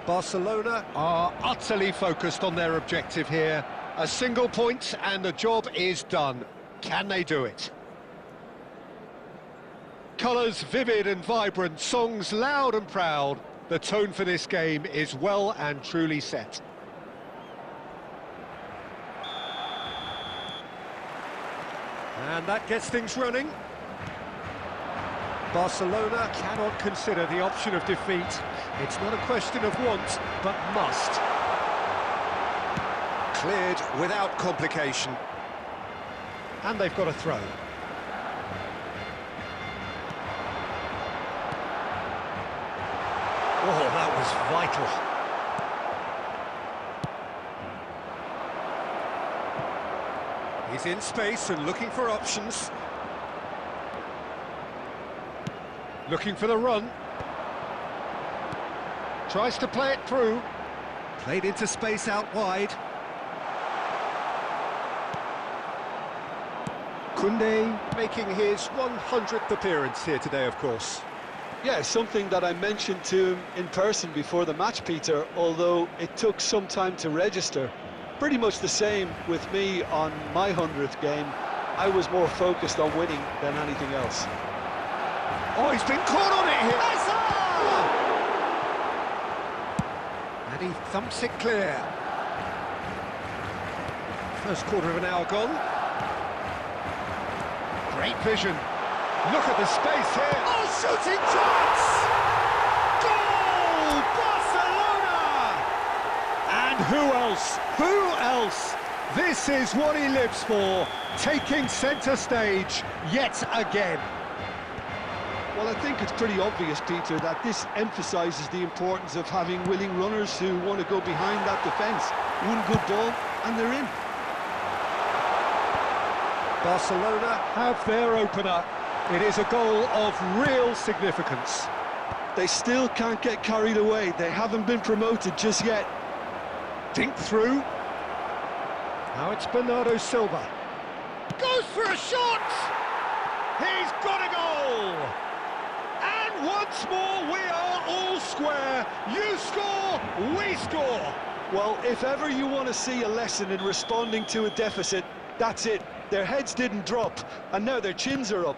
Barcelona are utterly focused on their objective here. A single point and the job is done. Can they do it? Colours vivid and vibrant, songs loud and proud. The tone for this game is well and truly set. And that gets things running. Barcelona cannot consider the option of defeat. It's not a question of want, but must. Cleared without complication. And they've got a throw. Oh, that was vital. He's in space and looking for options. Looking for the run. Tries to play it through. Played into space out wide. Koundé making his 100th appearance here today, of course. Yeah, something that I mentioned to him in person before the match, Peter, although it took some time to register. Pretty much the same with me on my 100th game. I was more focused on winning than anything else. Oh, he's been caught on it here! And he thumps it clear. First quarter of an hour gone. Great vision. Look at the space here. Oh, shooting chance! Goal! Barcelona! And who else? Who else? This is what he lives for, taking centre stage yet again. Well, I think it's pretty obvious, Peter, that this emphasises the importance of having willing runners who want to go behind that defence. One good ball, and they're in. Barcelona have their opener. It is a goal of real significance. They still can't get carried away. They haven't been promoted just yet. Dink through. Now it's Bernardo Silva. Goes for a shot! He's got a goal! And once more we are all square. You score, we score. Well, if ever you want to see a lesson in responding to a deficit, that's it. Their heads didn't drop, and now their chins are up.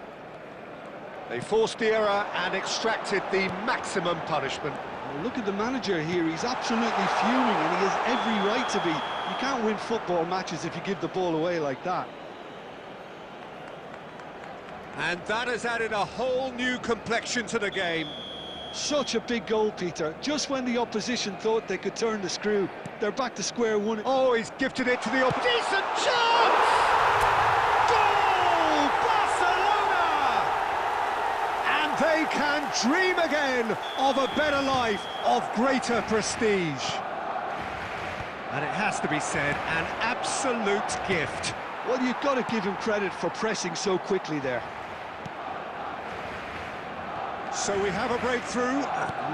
They forced the error and extracted the maximum punishment. Well, look at the manager here. He's absolutely fuming, and he has every right to be. You can't win football matches if you give the ball away like that. And that has added a whole new complexion to the game. Such a big goal, Peter. Just when the opposition thought they could turn the screw, they're back to square one. Oh, he's gifted it to the opposition. Decent chance! Goal! Barcelona! And they can dream again of a better life, of greater prestige. And it has to be said, an absolute gift. Well, you've got to give him credit for pressing so quickly there. So we have a breakthrough.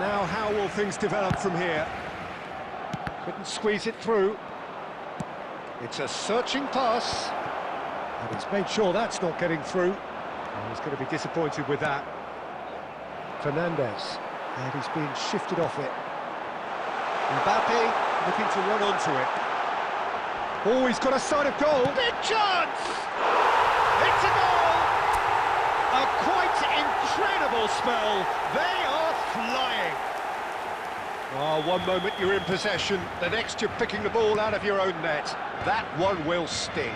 Now how will things develop from here? Couldn't squeeze it through. It's a searching pass. And he's made sure that's not getting through. And he's going to be disappointed with that. Fernandez. And he's being shifted off it. Mbappe looking to run onto it. Oh, he's got a sight of goal. Big chance! It's a goal! A quite incredible spell. They are flying. Oh, one moment you're in possession, the next you're picking the ball out of your own net. That one will sting.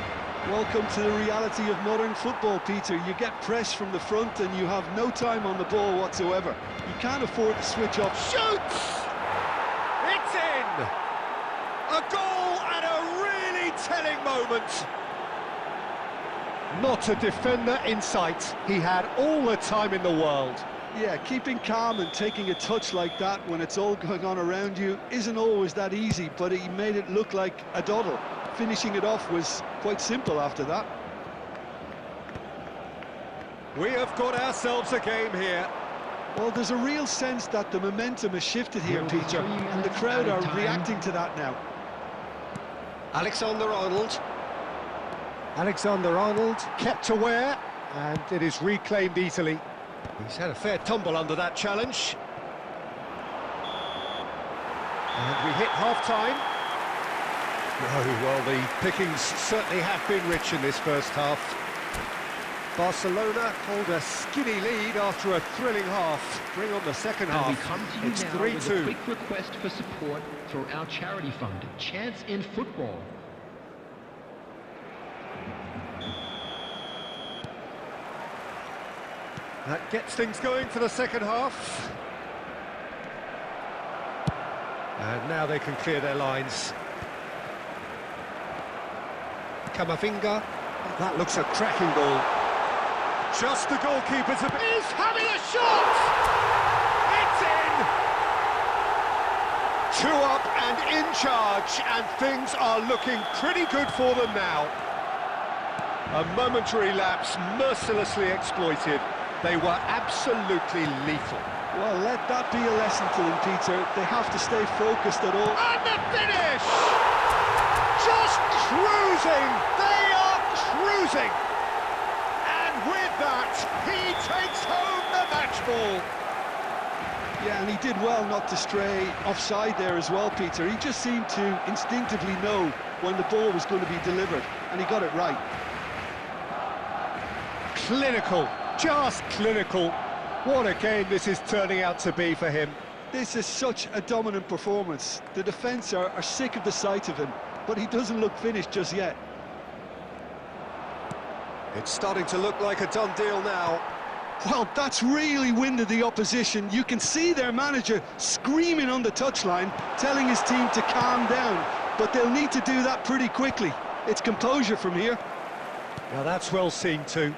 Welcome to the reality of modern football, Peter. You get pressed from the front and you have no time on the ball whatsoever. You can't afford to switch off. Shoots! It's in! A goal at a really telling moment. Not a defender in sight. He had all the time in the world. Yeah, keeping calm and taking a touch like that when it's all going on around you isn't always that easy, but he made it look like a doddle. Finishing it off was quite simple after that. We have got ourselves a game here. Well, there's a real sense that the momentum has shifted here, Peter, and the crowd are reacting to that now. Alexander-Arnold. Alexander-Arnold kept aware, and it is reclaimed easily. He's had a fair tumble under that challenge. And we hit half-time. Oh, well, the pickings certainly have been rich in this first half. Barcelona hold a skinny lead after a thrilling half. Bring on the second half. And we come to you It's now 3-2. with a quick request for support for our charity fund, Chance in Football. That gets things going for the second half. And now they can clear their lines. Camavinga. That looks a cracking ball. Just the goalkeeper's He's having a shot! It's in! 2 up and in charge, and things are looking pretty good for them now. A momentary lapse mercilessly exploited. They were absolutely lethal. Well, let that be a lesson to them, Peter. They have to stay focused at all. And the finish! Just cruising! They are cruising! And with that, he takes home the match ball. Yeah, and he did well not to stray offside there as well, Peter. He just seemed to instinctively know when the ball was going to be delivered, and he got it right. Clinical, just clinical. What a game this is turning out to be for him. This is such a dominant performance. The defence are sick of the sight of him, but he doesn't look finished just yet. It's starting to look like a done deal now. Well, that's really winded the opposition. You can see their manager screaming on the touchline, telling his team to calm down, but they'll need to do that pretty quickly. It's composure from here. Now that's well seen too.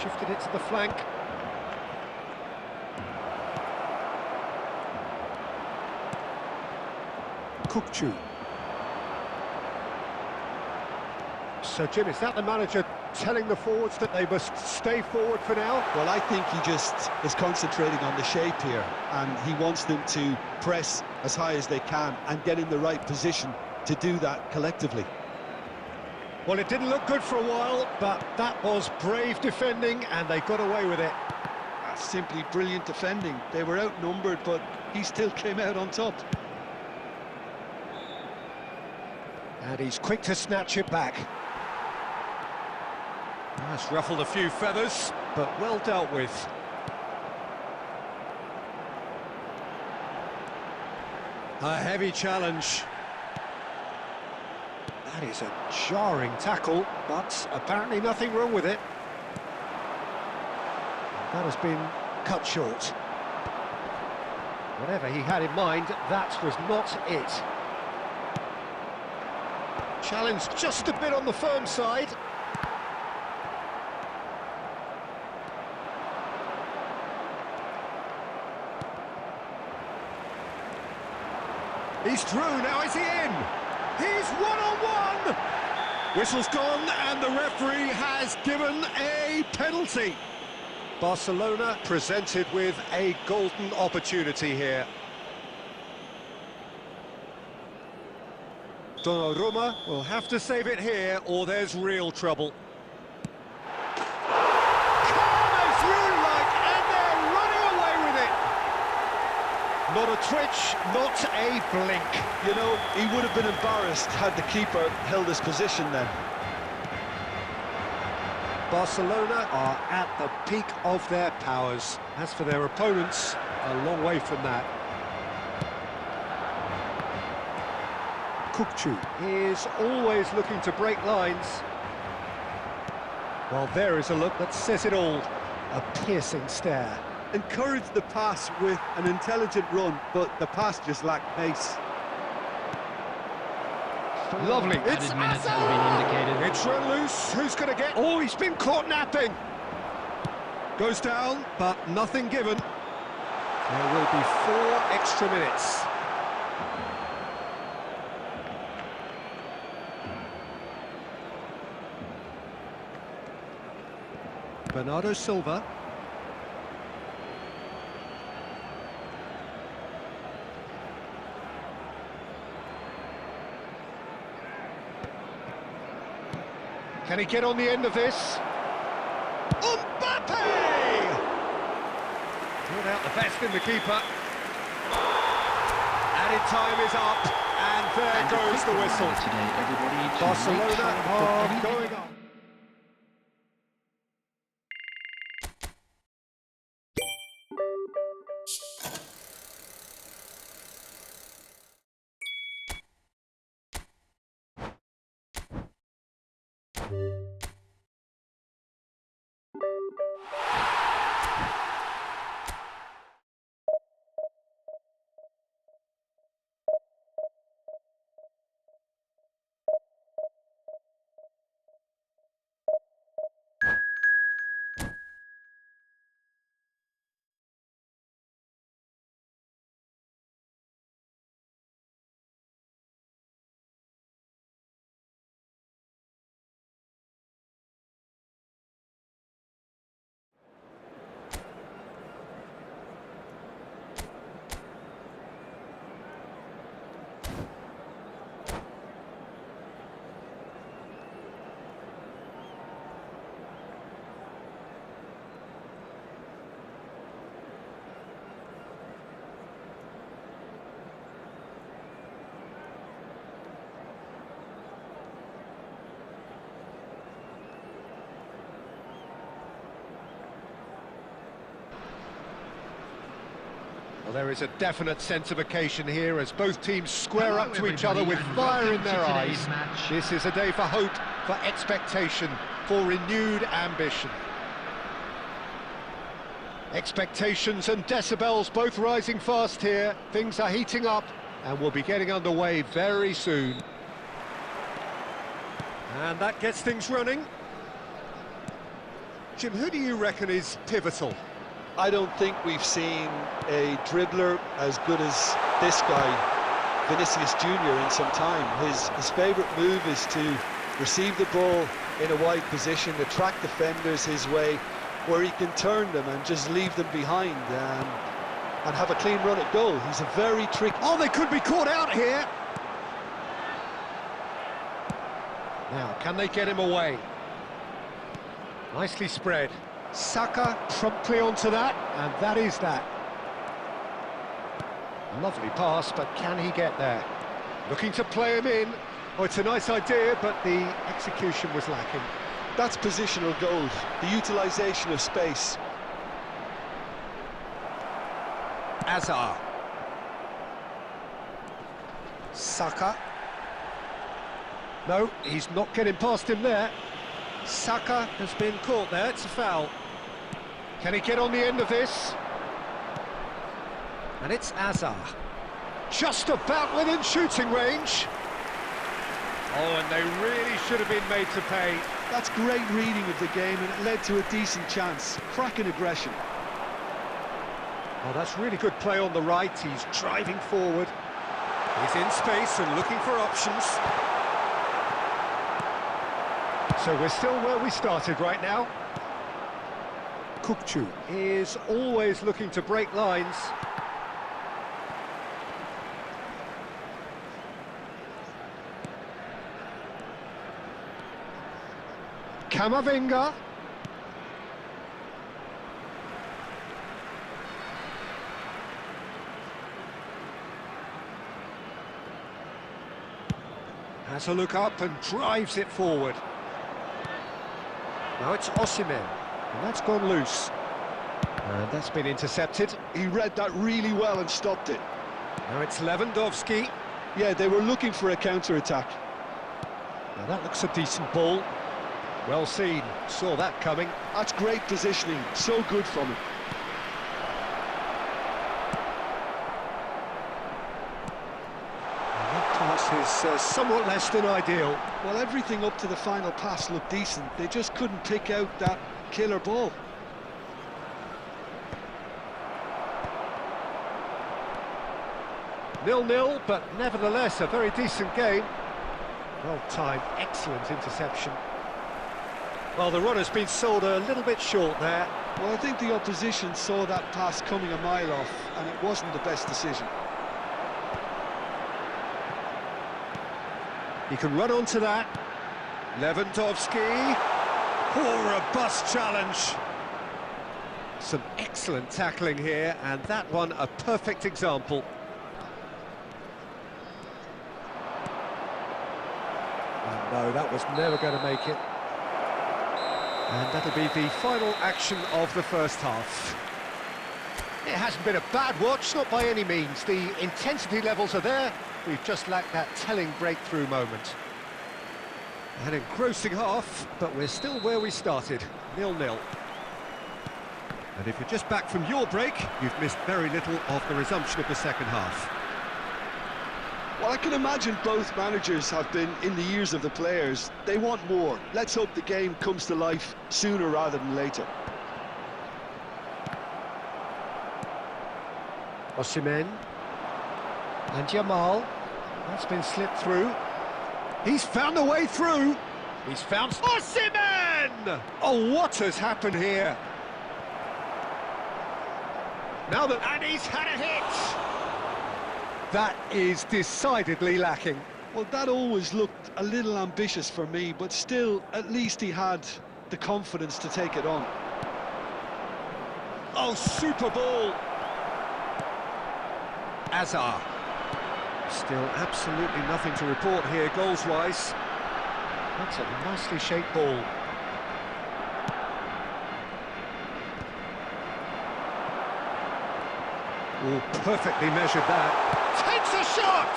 Shifted it to the flank. Kukçu. So, Jim, is that the manager telling the forwards that they must stay forward for now? Well, I think he just is concentrating on the shape here, and he wants them to press as high as they can and get in the right position to do that collectively. Well, it didn't look good for a while, but that was brave defending, and they got away with it. That's simply brilliant defending. They were outnumbered, but he still came out on top. And he's quick to snatch it back. That's ruffled a few feathers, but well dealt with. A heavy challenge. That is a jarring tackle, but apparently nothing wrong with it. That has been cut short. Whatever he had in mind, that was not it. Challenge just a bit on the firm side. He's through, now is he in? He's one-on-one! Whistle's gone and the referee has given a penalty. Barcelona presented with a golden opportunity here. Donnarumma will have to save it here or there's real trouble. Calm as you like, and they're running away with it. Not a twitch, not a blink. You know, he would have been embarrassed had the keeper held his position then. Barcelona are at the peak of their powers. As for their opponents, a long way from that. Kukçu is always looking to break lines. Well, there is a look that says it all. A piercing stare. Encouraged the pass with an intelligent run, but the pass just lacked pace. Lovely. Added minutes have been indicated. It's run loose. Who's going to get... Oh, he's been caught napping. Goes down, but nothing given. There will be 4 extra minutes. Bernardo Silva. Can he get on the end of this? Mbappe! Brought out the best in the keeper. And it time is up, and there goes the whistle. Today, everybody, to Barcelona make time for are anything going on. Well, there is a definite sense of occasion here as both teams square up to each other with fire in their eyes. This is a day for hope, for expectation, for renewed ambition. Expectations and decibels both rising fast here. Things are heating up and we'll be getting underway very soon. And that gets things running. Jim, who do you reckon is pivotal? I don't think we've seen a dribbler as good as this guy, Vinicius Junior, in some time. His favourite move is to receive the ball in a wide position, attract defenders his way, where he can turn them and just leave them behind and have a clean run at goal. He's a very tricky... Oh, they could be caught out here! Now, can they get him away? Nicely spread. Saka promptly onto that, and that is that. A lovely pass, but can he get there? Looking to play him in. Oh, it's a nice idea, but the execution was lacking. That's positional goals, the utilisation of space. Azar. Saka. No, he's not getting past him there. Saka has been caught there, it's a foul. Can he get on the end of this? And it's Azar. Just about within shooting range. Oh, and they really should have been made to pay. That's great reading of the game, and it led to a decent chance. Cracking aggression. Oh, that's really good play on the right. He's driving forward. He's in space and looking for options. So we're still where we started right now. Kukçu is always looking to break lines. Camavinga. Has a look up and drives it forward. Now it's Osimhen, and that's gone loose. And that's been intercepted. He read that really well and stopped it. Now it's Lewandowski. Yeah, they were looking for a counter-attack. Now that looks a decent ball. Well seen, saw that coming. That's great positioning, so good from him. And that pass is somewhat less than ideal. Well, everything up to the final pass looked decent. They just couldn't pick out that killer ball. Nil-nil, but nevertheless a very decent game. Well timed, excellent interception. Well, the run has been sold a little bit short there. Well, I think the opposition saw that pass coming a mile off, and it wasn't the best decision. He can run onto that. Lewandowski. Oh, robust challenge. Some excellent tackling here, and that one a perfect example. No, that was never going to make it. And that'll be the final action of the first half. It hasn't been a bad watch, not by any means. The intensity levels are there. We've just lacked that telling breakthrough moment. An engrossing half, but we're still where we started, 0-0. And if you're just back from your break, you've missed very little of the resumption of the second half. Well, I can imagine both managers have been in the ears of the players. They want more. Let's hope the game comes to life sooner rather than later. Osimhen. And Jamal. That's been slipped through. He's found a way through. He's found... Osimhen! Oh, what has happened here? Now that... And he's had a hit! That is decidedly lacking. Well, that always looked a little ambitious for me, but still, at least he had the confidence to take it on. Oh, super ball! Azar. Still absolutely nothing to report here, goals-wise. That's a nicely shaped ball. Oh, perfectly measured that. Takes a shot!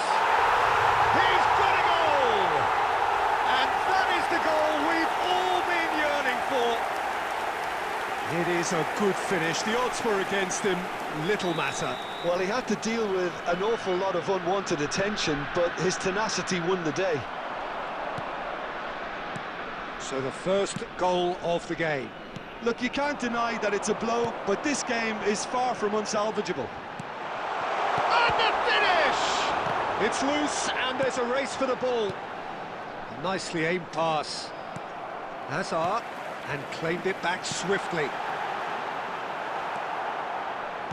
He's got a goal! And that is the goal we've all been yearning for. It is a good finish. The odds were against him. Little matter. Well, he had to deal with an awful lot of unwanted attention, but his tenacity won the day. So the first goal of the game. Look, you can't deny that it's a blow, but this game is far from unsalvageable. And the finish! It's loose, and there's a race for the ball. A nicely aimed pass. Hazard, and claimed it back swiftly.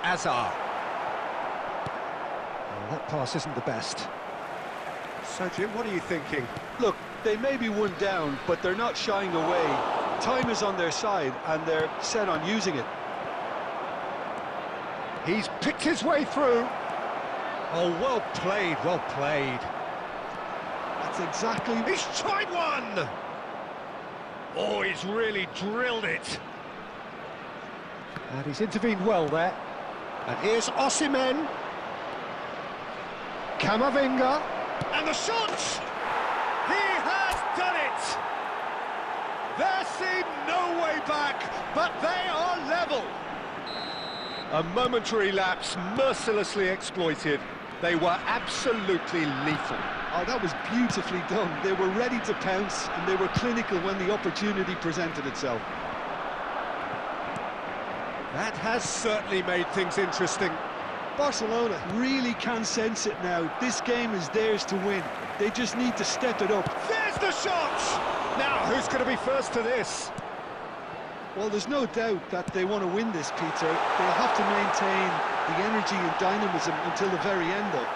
Hazard. Oh, that pass isn't the best. So, Jim, what are you thinking? Look, they may be one down, but they're not shying away. Time is on their side, and they're set on using it. He's picked his way through. Oh, well played, well played. That's exactly... He's tried one! Oh, he's really drilled it. And he's intervened well there. And here's Osimhen. Camavinga. And the shot! He has done it! There seemed no way back, but they are level. A momentary lapse mercilessly exploited. They were absolutely lethal. Oh, that was beautifully done. They were ready to pounce, and they were clinical when the opportunity presented itself. That has certainly made things interesting. Barcelona really can sense it now. This game is theirs to win. They just need to step it up. There's the shot! Now, who's going to be first to this? Well, there's no doubt that they want to win this, Peter. They'll have to maintain the energy and dynamism until the very end, though.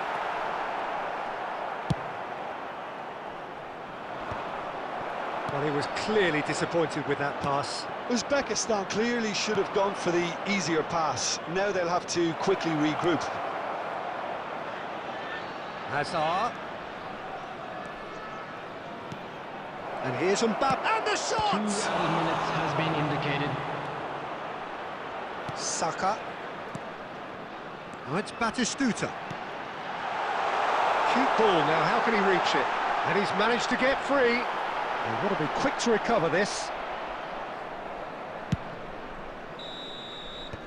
Well, he was clearly disappointed with that pass. Uzbekistan clearly should have gone for the easier pass. Now they'll have to quickly regroup. Hazard. And here's Mbappe. And the 2 shot! minutes has been indicated. Saka. Oh, it's Batistuta. Cute ball now, how can he reach it? And he's managed to get free. They've got to be quick to recover this.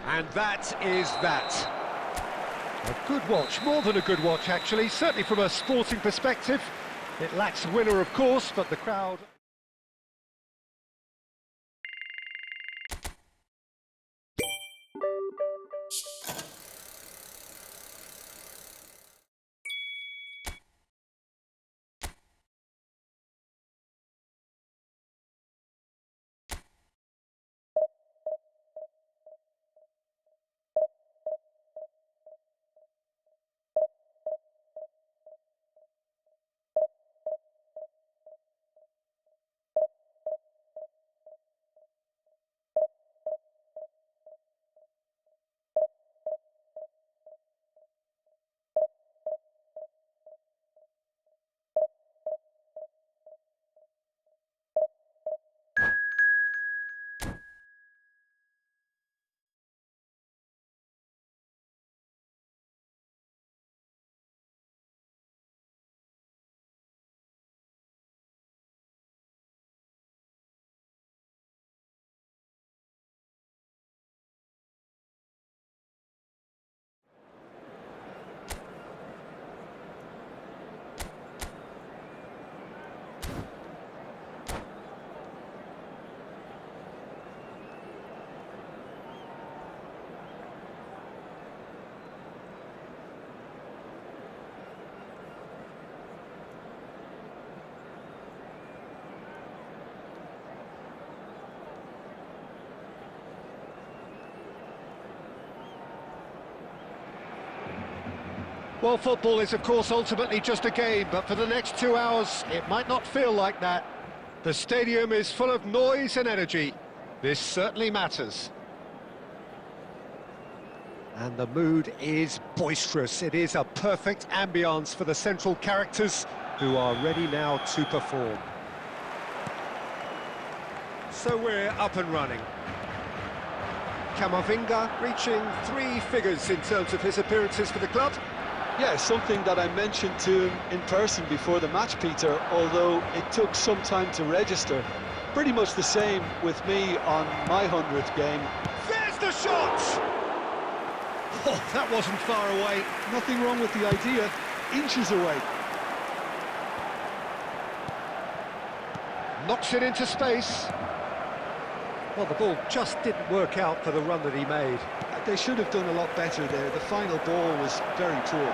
And that is that. A good watch, more than a good watch actually, certainly from a sporting perspective. It lacks a winner, of course, but the crowd... Well, football is, of course, ultimately just a game, but for the next 2 hours, it might not feel like that. The stadium is full of noise and energy. This certainly matters. And the mood is boisterous. It is a perfect ambience for the central characters who are ready now to perform. So we're up and running. Camavinga reaching 3 figures in terms of his appearances for the club. Yeah, something that I mentioned to him in person before the match, Peter, although it took some time to register. Pretty much the same with me on my 100th game. There's the shot! Oh, that wasn't far away. Nothing wrong with the idea, inches away. Knocks it into space. Well, the ball just didn't work out for the run that he made. They should have done a lot better there. The final ball was very poor.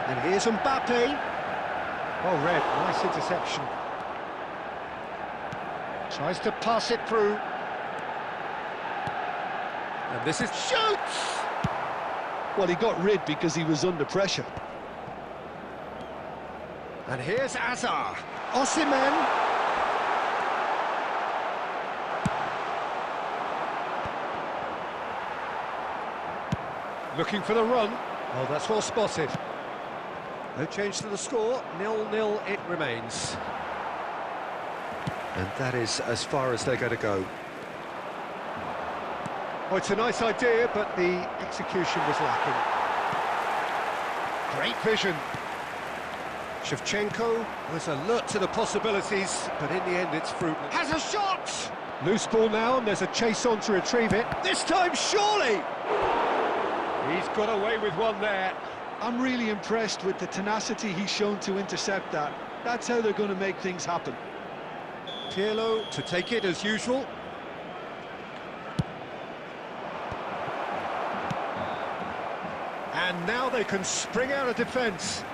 And here's Mbappe. Well read, nice interception. Tries to pass it through. And this is shoots! Well, he got rid because he was under pressure. And here's Azar. Osimhen. Looking for the run. Oh, that's well spotted. No change to the score. 0-0 it remains. And that is as far as they're going to go. Oh, it's a nice idea, but the execution was lacking. Great vision. Shevchenko was alert to the possibilities, but in the end it's fruitless. Has a shot! Loose ball now, and there's a chase on to retrieve it. This time, surely! He's got away with one there. I'm really impressed with the tenacity he's shown to intercept that. That's how they're going to make things happen. Pirlo to take it as usual. And now they can spring out of defence.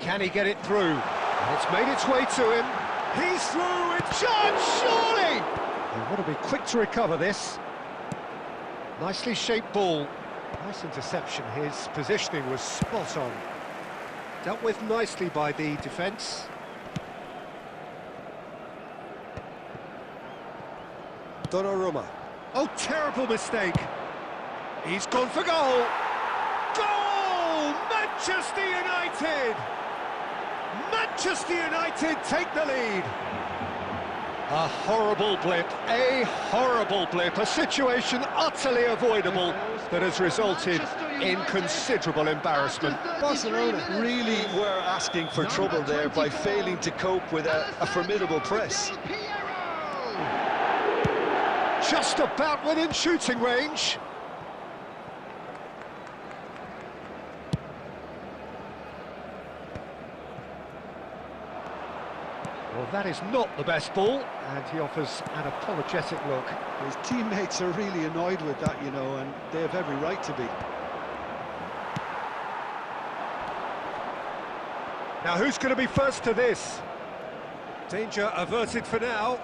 Can he get it through? And it's made its way to him. He's through, it's chance, surely! They want to be quick to recover this. Nicely shaped ball. Nice interception. His positioning was spot on. Dealt with nicely by the defence. Donnarumma. Oh, terrible mistake. He's gone for goal. Goal! Manchester United! Manchester United take the lead. A horrible blip, a situation utterly avoidable that has resulted in considerable embarrassment. Barcelona really were asking for trouble there by failing to cope with a formidable press. Just about within shooting range. Well, that is not the best ball, and he offers an apologetic look. His teammates are really annoyed with that, you know, and they have every right to be. Now, who's going to be first to this? Danger averted for now.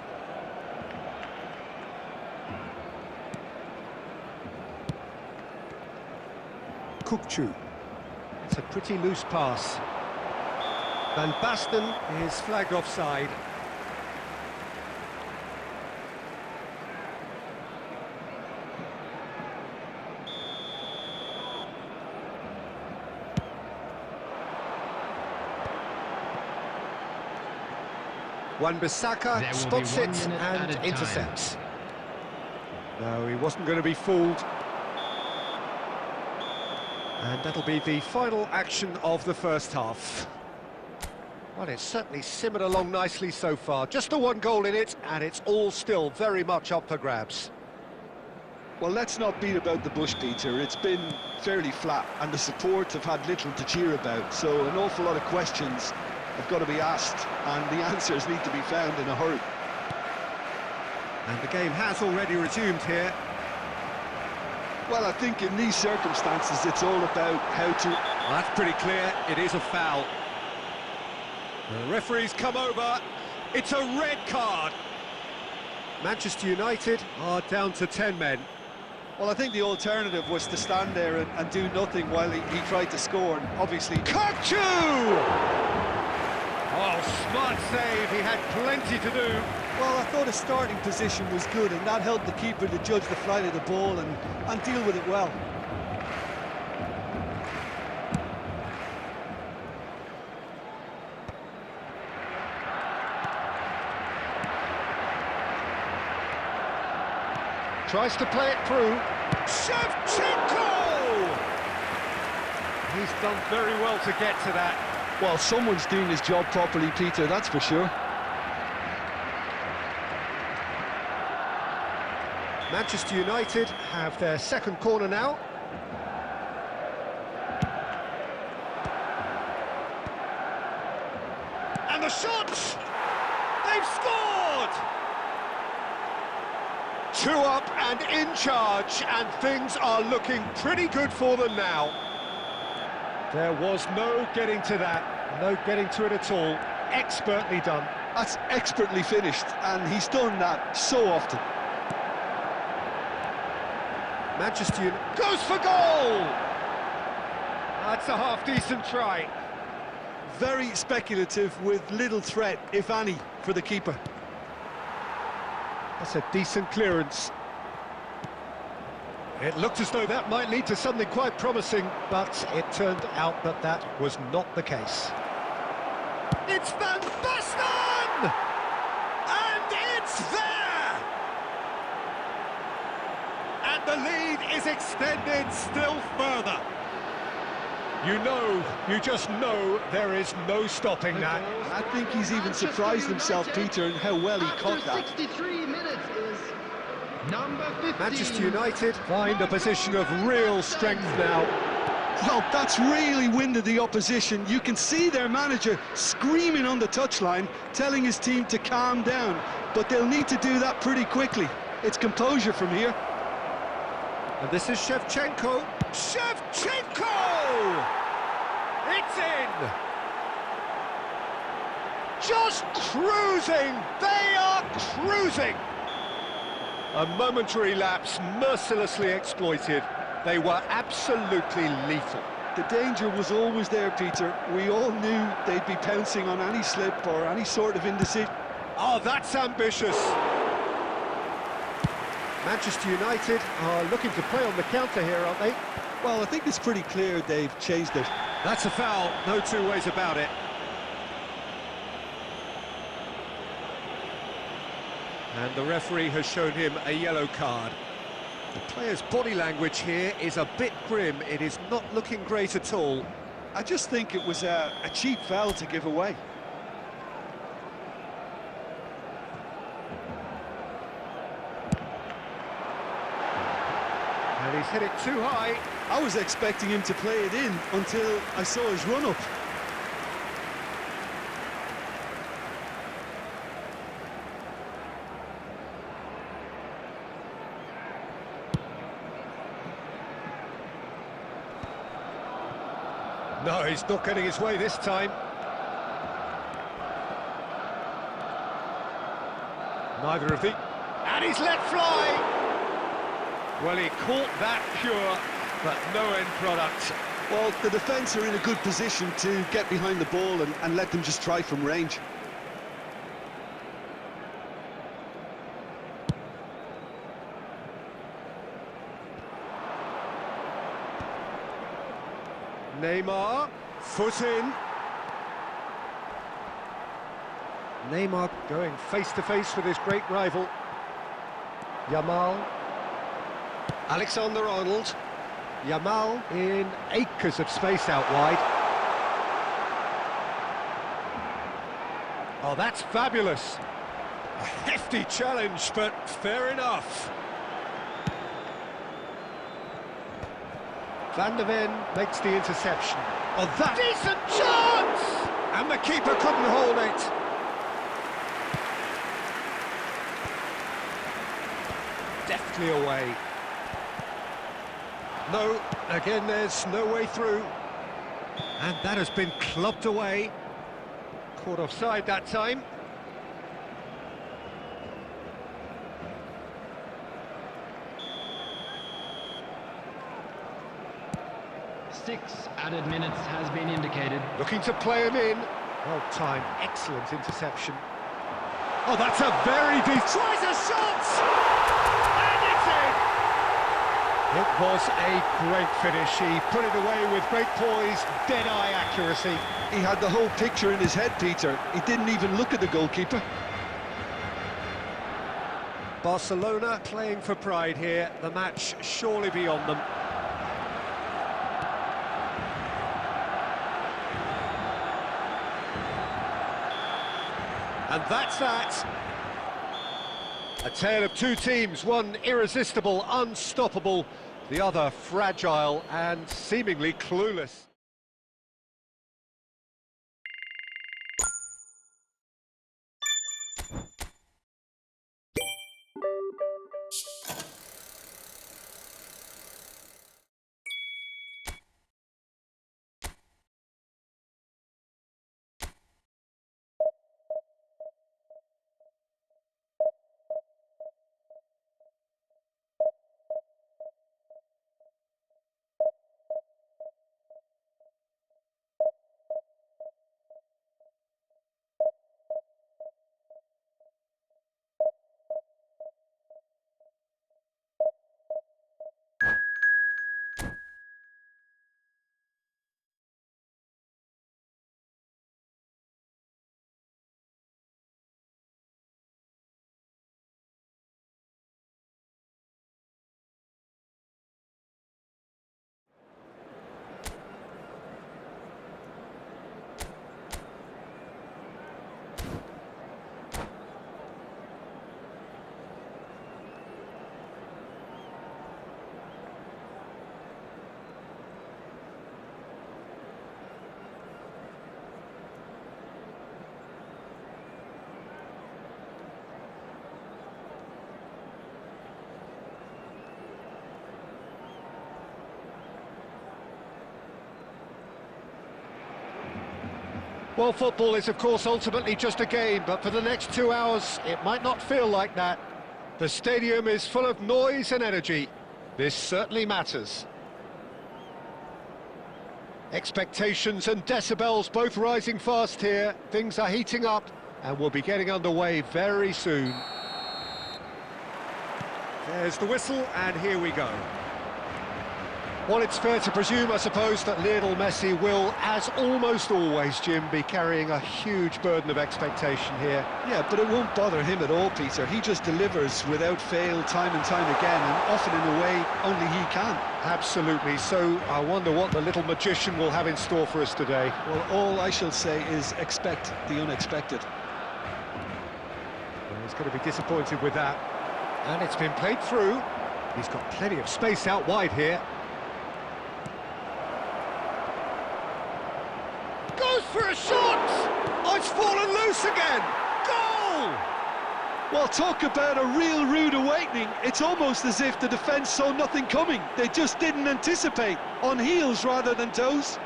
Kukçu. It's a pretty loose pass. Van Basten is flagged offside. Wan-Bissaka spots it and intercepts. No, he wasn't going to be fooled. And that'll be the final action of the first half. Well, it's certainly simmered along nicely so far. Just the one goal in it, and it's all still very much up for grabs. Well, let's not beat about the bush, Peter. It's been fairly flat, and the support have had little to cheer about. So an awful lot of questions have got to be asked, and the answers need to be found in a hurry. And the game has already resumed here. Well, I think in these circumstances, it's all about how to... Well, that's pretty clear. It is a foul. The referee's come over. It's a red card. Manchester United are down to 10 men. Well, I think the alternative was to stand there and do nothing while he tried to score, and obviously... Kachu! Oh, smart save, he had plenty to do. Well, I thought his starting position was good, and that helped the keeper to judge the flight of the ball and deal with it well. Tries to play it through. Shevchenko! He's done very well to get to that. Well, someone's doing his job properly, Peter, that's for sure. Manchester United have their second corner now. And the shot! They've scored! 2 up and in charge, and things are looking pretty good for them now. There was no getting to that, no getting to it at all. Expertly done. That's expertly finished, and he's done that so often. Manchester United goes for goal! That's a half-decent try. Very speculative with little threat, if any, for the keeper. That's a decent clearance. It looked as though that might lead to something quite promising, but it turned out that that was not the case. It's Van Basten! And it's there! And the lead is extended still further. You just know there is no stopping that. I think he's even surprised himself, Peter, in how well he caught that. 63 minutes is number 15. Manchester United find a position of real strength now. Well, that's really winded the opposition. You can see their manager screaming on the touchline, telling his team to calm down. But they'll need to do that pretty quickly. It's composure from here. And this is Shevchenko. Shevchenko! It's in! Just cruising! They are cruising! A momentary lapse mercilessly exploited. They were absolutely lethal. The danger was always there, Peter. We all knew they'd be pouncing on any slip or any sort of indecision. Oh, that's ambitious. Manchester United are looking to play on the counter here, aren't they? Well, I think it's pretty clear they've chased it. That's a foul, no two ways about it. And the referee has shown him a yellow card. The player's body language here is a bit grim. It is not looking great at all. I just think it was a cheap foul to give away. And he's hit it too high. I was expecting him to play it in until I saw his run-up. No, he's not getting his way this time. Neither of the... And he's let fly! Well, he caught that pure, but no end product. Well, the defence are in a good position to get behind the ball and let them just try from range. Neymar, foot in. Neymar going face-to-face with his great rival. Yamal. Alexander-Arnold. Yamal in acres of space out wide. Oh, that's fabulous. A hefty challenge, but fair enough. Van der Ven makes the interception. Oh, that... Decent chance! And the keeper couldn't hold it. Deftly away. No, again there's no way through. And that has been clubbed away. Caught offside that time. 6 added minutes has been indicated. Looking to play him in. Well timed, excellent interception. Oh, that's a very deep... Tries a shot! And it's in! It was a great finish. He put it away with great poise, dead-eye accuracy. He had the whole picture in his head, Peter. He didn't even look at the goalkeeper. Barcelona playing for pride here. The match surely beyond them. And that's that. A tale of two teams, one irresistible, unstoppable, the other fragile and seemingly clueless. Well, football is, of course, ultimately just a game, but for the next 2 hours, it might not feel like that. The stadium is full of noise and energy. This certainly matters. Expectations and decibels both rising fast here. Things are heating up, and we'll be getting underway very soon. There's the whistle, and here we go. Well, it's fair to presume, I suppose, that Lionel Messi will, as almost always, Jim, be carrying a huge burden of expectation here. Yeah, but it won't bother him at all, Peter. He just delivers without fail time and time again, and often in a way only he can. Absolutely. So I wonder what the little magician will have in store for us today. Well, all I shall say is expect the unexpected. Well, he's going to be disappointed with that. And it's been played through. He's got plenty of space out wide here. Goes for a shot! Oh, it's fallen loose again! Goal! Well, talk about a real rude awakening. It's almost as if the defence saw nothing coming. They just didn't anticipate, on heels rather than toes.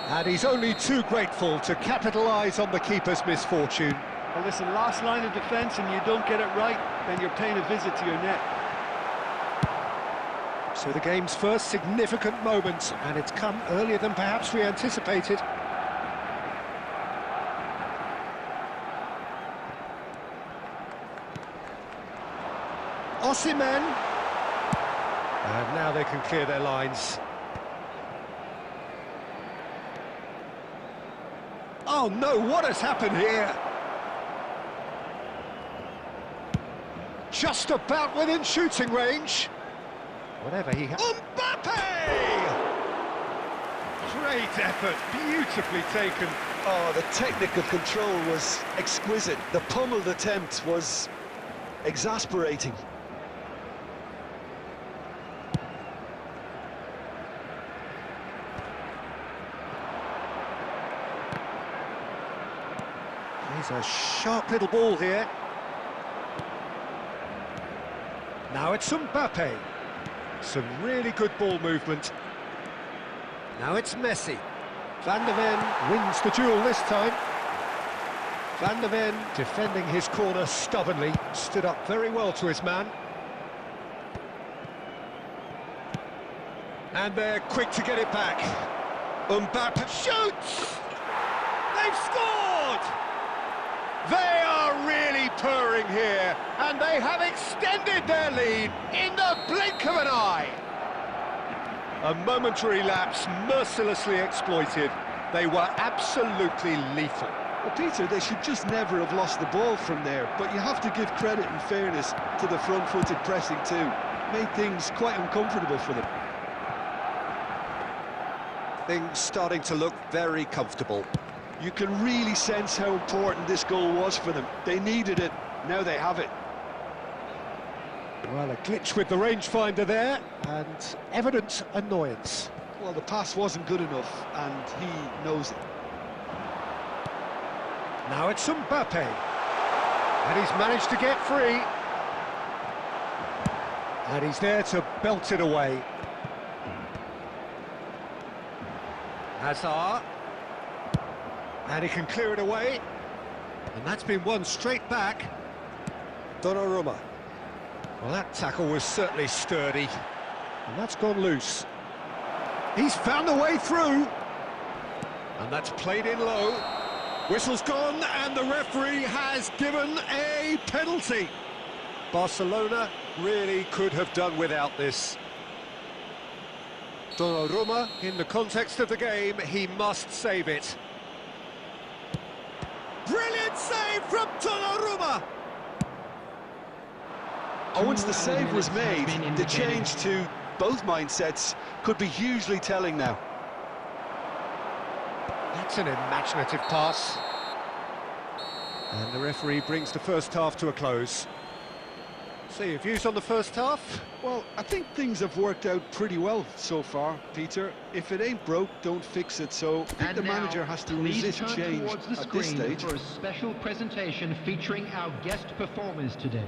And he's only too grateful to capitalise on the keeper's misfortune. Well, listen, last line of defence and you don't get it right, then you're paying a visit to your net. So the game's first significant moment, and it's come earlier than perhaps we anticipated. Osimhen. And now they can clear their lines. Oh no, what has happened here? Just about within shooting range. Whatever he has. Mbappe! Great effort, beautifully taken. Oh, the technical control was exquisite. The pummeled attempt was exasperating. He's a sharp little ball here. Now it's Mbappe. Some really good ball movement. Now it's Messi. Van der Ven wins the duel this time. Van der Ven defending his corner stubbornly, stood up very well to his man. And they're quick to get it back. Mbappe shoots! They've scored! They are really purring here, and they have extended their lead in the blink of an eye. A momentary lapse mercilessly exploited. They were absolutely lethal. Well, Peter, they should just never have lost the ball from there, but you have to give credit and fairness to the front-footed pressing too. Made things quite uncomfortable for them. Things starting to look very comfortable. You can really sense how important this goal was for them. They needed it, now they have it. Well, a glitch with the rangefinder there, and evident annoyance. Well, the pass wasn't good enough, and he knows it. Now it's Mbappe, and he's managed to get free. And he's there to belt it away. Hazard. And he can clear it away. And that's been won straight back. Donnarumma. Well, that tackle was certainly sturdy. And that's gone loose. He's found a way through. And that's played in low. Whistle's gone, and the referee has given a penalty. Barcelona really could have done without this. Donnarumma, in the context of the game, he must save it. Brilliant save from Donnarumma! Once the save was made, the change to both mindsets could be hugely telling now. That's an imaginative pass. And the referee brings the first half to a close. So your views on the first half? Well, I think things have worked out pretty well so far, Peter. If it ain't broke, don't fix it. So I think the manager has to resist change at this stage. For a special presentation featuring our guest performers today.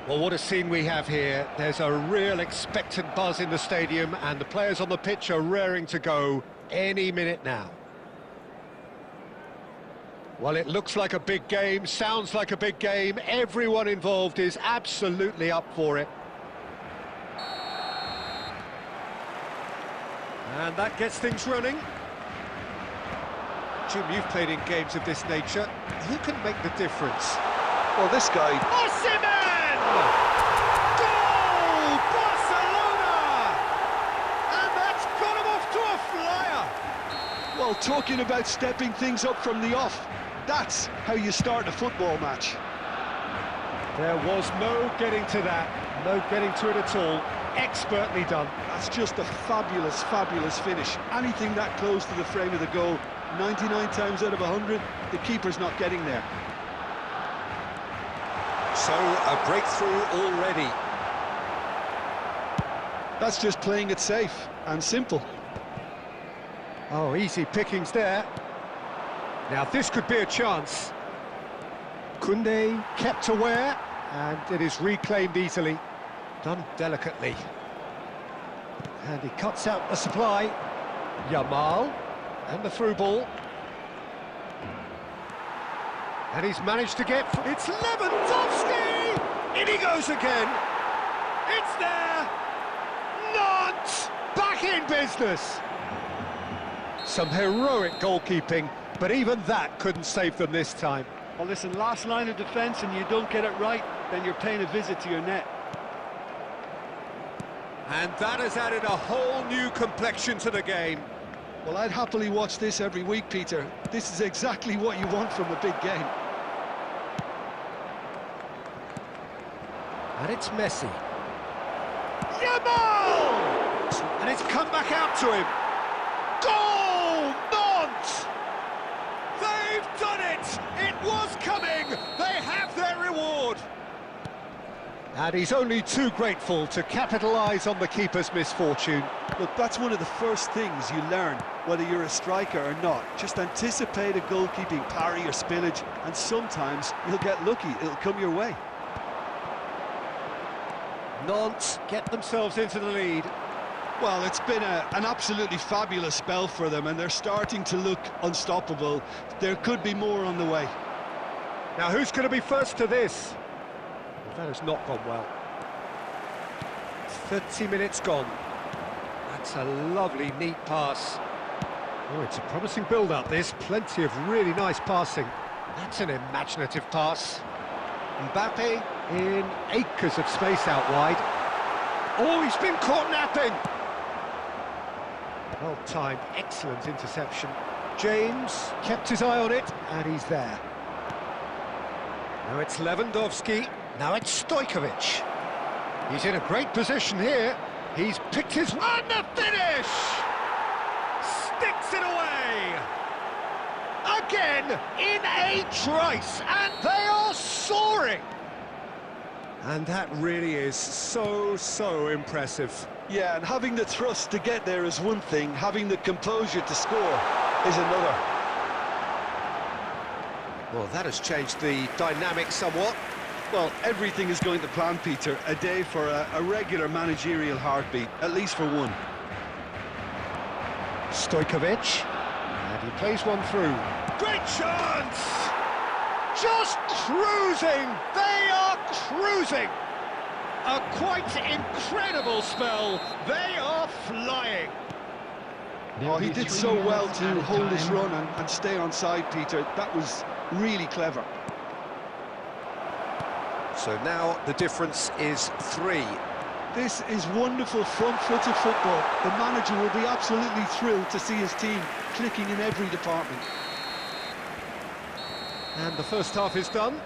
Well, what a scene we have here. There's a real expectant buzz in the stadium, and the players on the pitch are raring to go any minute now. Well, it looks like a big game, sounds like a big game. Everyone involved is absolutely up for it. And that gets things running. Jim, you've played in games of this nature. Who can make the difference? Well, this guy... Osimhen! Goal! Barcelona! And that's got him off to a flyer! Well, talking about stepping things up from the off, that's how you start a football match. There was no getting to that, no getting to it at all. Expertly done. That's just a fabulous, fabulous finish. Anything that close to the frame of the goal, 99 times out of 100, the keeper's not getting there. So, a breakthrough already. That's just playing it safe and simple. Oh, easy pickings there. Now, this could be a chance. Koundé kept aware, and it is reclaimed easily. Done delicately. And he cuts out the supply. Yamal, and the through ball. And he's managed to get... It's Lewandowski! In he goes again! It's there! Nantes! Back in business! Some heroic goalkeeping, but even that couldn't save them this time. Well, listen, last line of defence and you don't get it right, then you're paying a visit to your net. And that has added a whole new complexion to the game. Well, I'd happily watch this every week, Peter. This is exactly what you want from a big game. And it's Messi. Yamal! And it's come back out to him. Goal! Nantes! They've done it! It was coming! They have their reward! And he's only too grateful to capitalise on the keeper's misfortune. Look, that's one of the first things you learn, whether you're a striker or not. Just anticipate a goalkeeping parry or spillage, and sometimes you'll get lucky, it'll come your way. Nantes get themselves into the lead. Well, it's been an absolutely fabulous spell for them, and they're starting to look unstoppable. There could be more on the way. Now, who's going to be first to this? Well, that has not gone well. 30 minutes gone. That's a lovely, neat pass. Oh, it's a promising build-up, this. Plenty of really nice passing. That's an imaginative pass. Mbappe in acres of space out wide. Oh, he's been caught napping! Well timed, excellent interception. James kept his eye on it, and he's there. Now it's Lewandowski, now it's Stojkovic. He's in a great position here. He's picked his... And the finish! Sticks it away! Again, in a trice, and they are soaring! And that really is so impressive. Yeah, and having the thrust to get there is one thing, having the composure to score is another. Well, that has changed the dynamic somewhat. Well, everything is going to plan, Peter. A day for a regular managerial heartbeat, at least for one. Stojkovic, and he plays one through. Great chance! Just cruising! They are cruising! A quite incredible spell. They are flying. Oh, he did so well to hold his run and stay on side, Peter. That was really clever. So now the difference is 3. This is wonderful front-footed football. The manager will be absolutely thrilled to see his team clicking in every department. And the first half is done.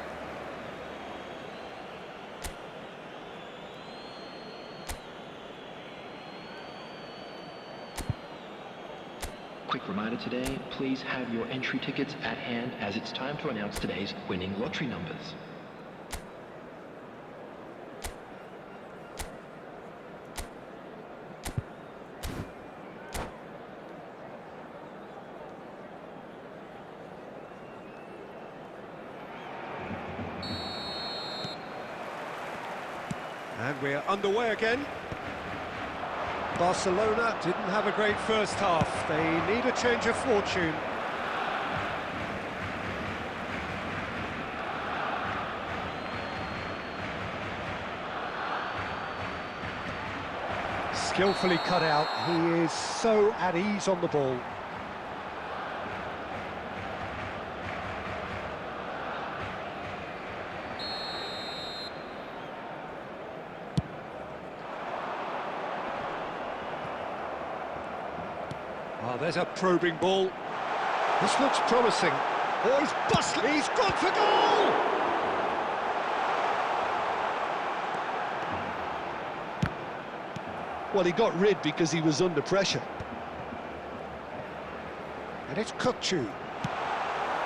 Quick reminder today, please have your entry tickets at hand as it's time to announce today's winning lottery numbers. And we're underway again. Barcelona didn't have a great first half. They need a change of fortune. Skillfully cut out. He is so at ease on the ball. Oh, there's a probing ball. This looks promising. Oh, he's busted. He's gone for goal! Well, he got rid because he was under pressure. And it's Kukçu.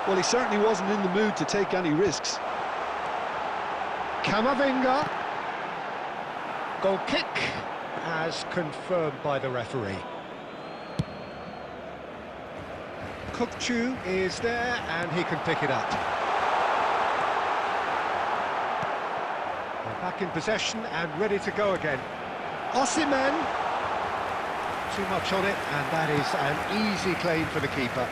Well, he certainly wasn't in the mood to take any risks. Camavinga. Goal kick, as confirmed by the referee. Kukçu is there, and he can pick it up. They're back in possession and ready to go again. Osimhen. Too much on it, and that is an easy claim for the keeper.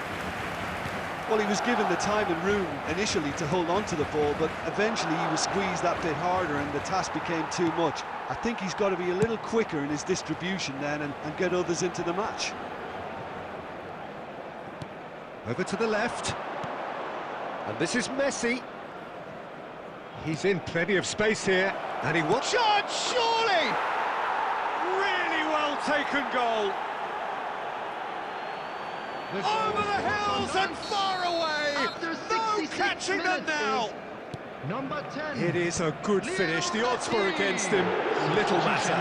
Well, he was given the time and room initially to hold on to the ball, but eventually he was squeezed that bit harder and the task became too much. I think he's got to be a little quicker in his distribution then and get others into the match. Over to the left. And this is Messi. He's in plenty of space here. And he wants... Shot, surely! Really well taken goal. Over the hills and far away! No catching them now! Number 10. It is a good finish. The odds were against him. Little matter.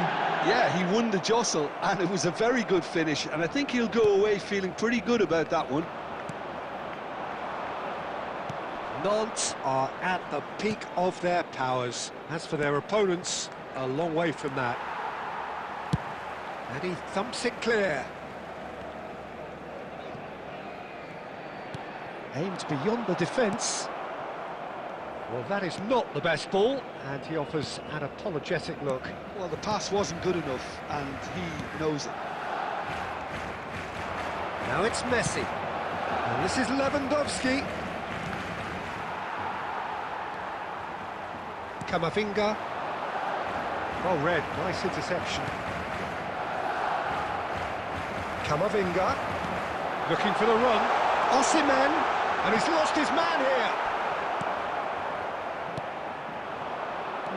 Yeah, he won the jostle and it was a very good finish, and I think he'll go away feeling pretty good about that one. Nantes are at the peak of their powers. As for their opponents, a long way from that. And he thumps it clear. Aimed beyond the defence. Well, that is not the best ball, and he offers an apologetic look. Well, the pass wasn't good enough, and he knows it. Now it's Messi. And this is Lewandowski. Camavinga. Well read, nice interception. Camavinga. Looking for the run. Osimhen. And he's lost his man here.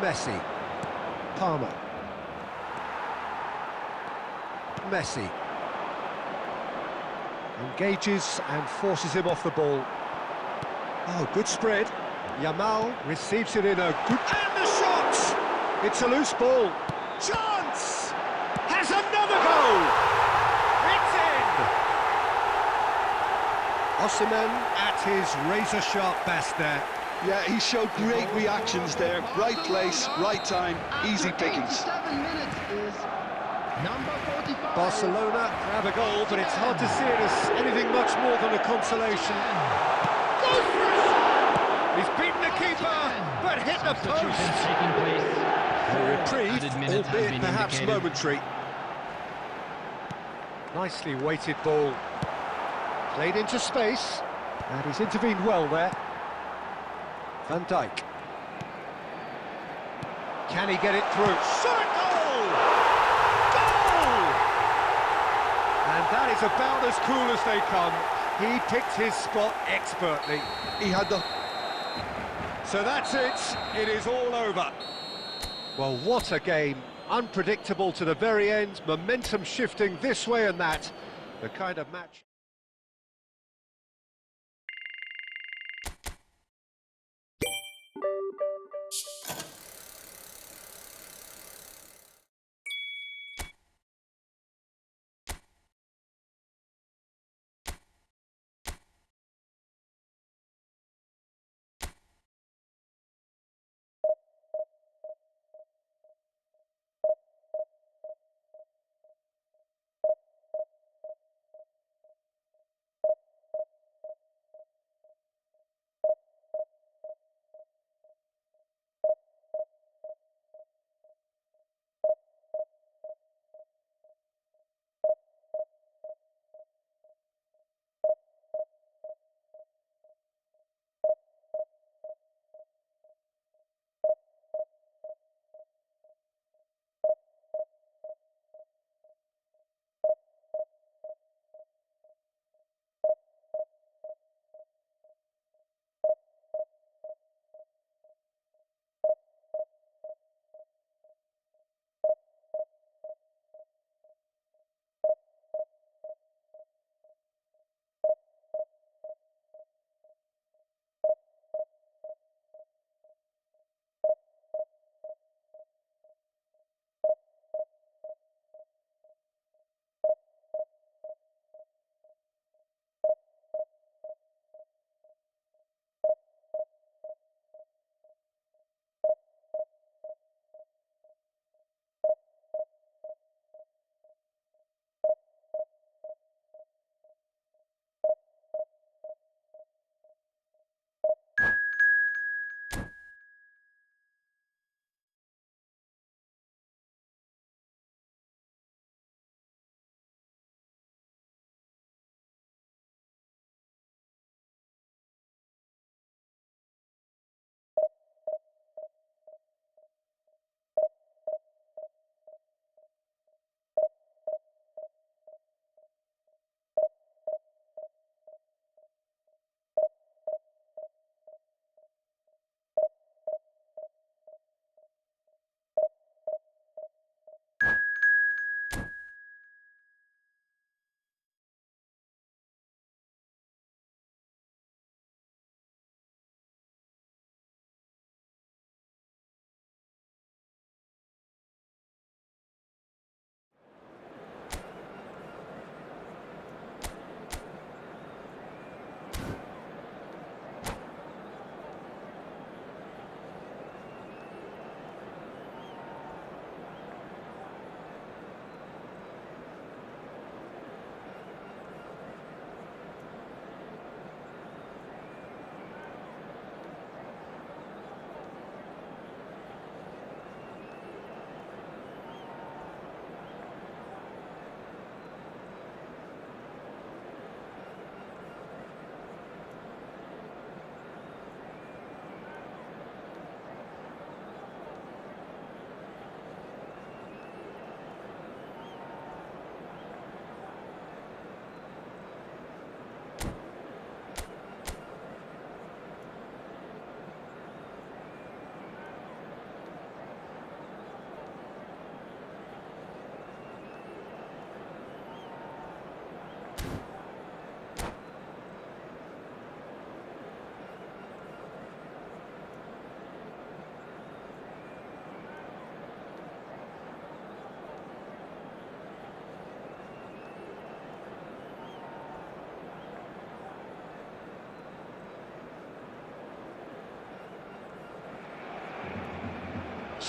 Messi. Palmer. Messi. Engages and forces him off the ball. Oh, good spread. Yamal receives it in a good... And the shot! It's a loose ball. Chance! Has another goal! It's in! Osimhen at his razor-sharp best there. Yeah, he showed great reactions there. Right place, right time, easy pickings. 87 minutes is number 45. Barcelona have a goal, but it's hard to see it as anything much more than a consolation. Goes for a shot! He's beaten the keeper, but hit the post. Taking place. A reprieve, Added minutes have albeit been perhaps indicated. momentary. Nicely weighted ball. Played into space, and he's intervened well there. Van Dijk. Can he get it through? Shot! Goal! Goal! And that is about as cool as they come. He picked his spot expertly. He had the... So that's it. It is all over. Well, what a game. Unpredictable to the very end. Momentum shifting this way and that. The kind of match...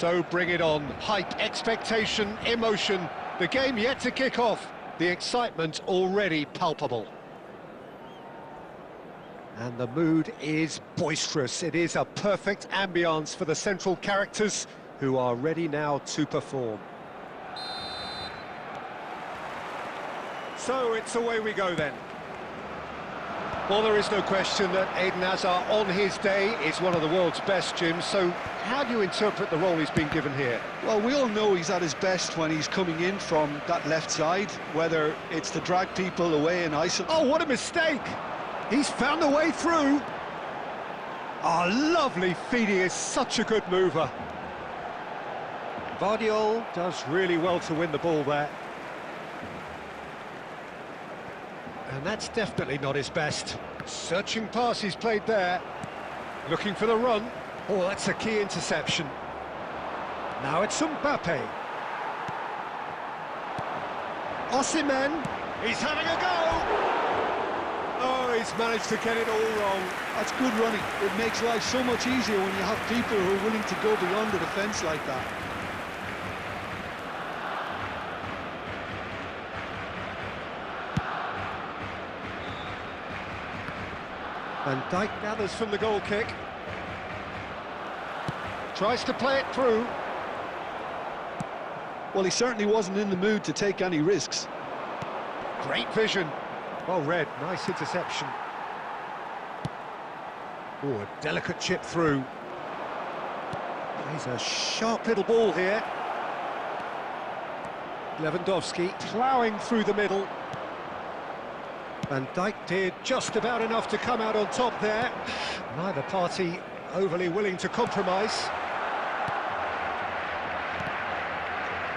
So bring it on. Hype, expectation, emotion. The game yet to kick off. The excitement already palpable. And the mood is boisterous. It is a perfect ambience for the central characters who are ready now to perform. So it's away we go then. Well, there is no question that Eden Hazard on his day is one of the world's best, Jim. So how do you interpret the role he's been given here? Well, we all know he's at his best when he's coming in from that left side, whether it's to drag people away and isolate. Oh, what a mistake! He's found a way through. Oh, lovely feed. He is such a good mover. Vardiol does really well to win the ball there. And that's definitely not his best. Searching pass he's played there. Looking for the run. Oh, that's a key interception. Now it's Mbappe. Osimhen. He's having a go. Oh, he's managed to get it all wrong. That's good running. It makes life so much easier when you have people who are willing to go beyond the defence like that. Van Dijk gathers from the goal kick. Tries to play it through. Well, he certainly wasn't in the mood to take any risks. Great vision. Well read, nice interception. Oh, a delicate chip through. He's a sharp little ball here. Lewandowski ploughing through the middle. Van Dijk did just about enough to come out on top there. Neither party overly willing to compromise.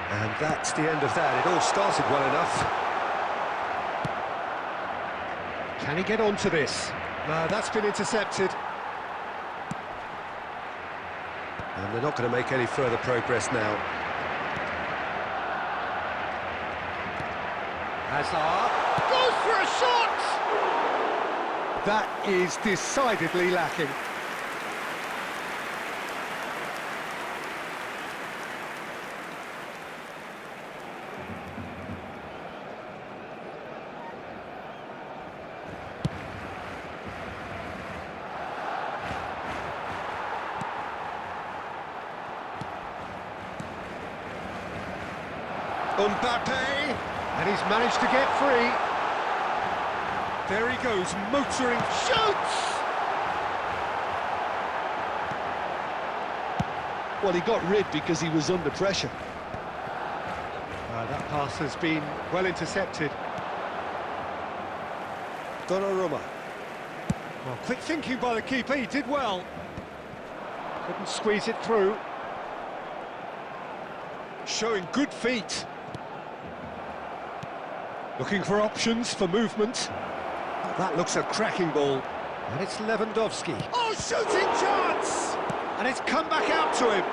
And that's the end of that. It all started well enough. Can he get onto this? No, that's been intercepted. And they're not going to make any further progress now. Hazard goes for a shot! That is decidedly lacking. Mbappe, and he's managed to get free. There he goes, motoring, shoots! Well, he got rid because he was under pressure. That pass has been well intercepted. Donnarumma. Well, quick thinking by the keeper, he did well. Couldn't squeeze it through. Showing good feet. Looking for options for movement. Oh, that looks a cracking ball. And it's Lewandowski. Oh, shooting chance! And it's come back out to him.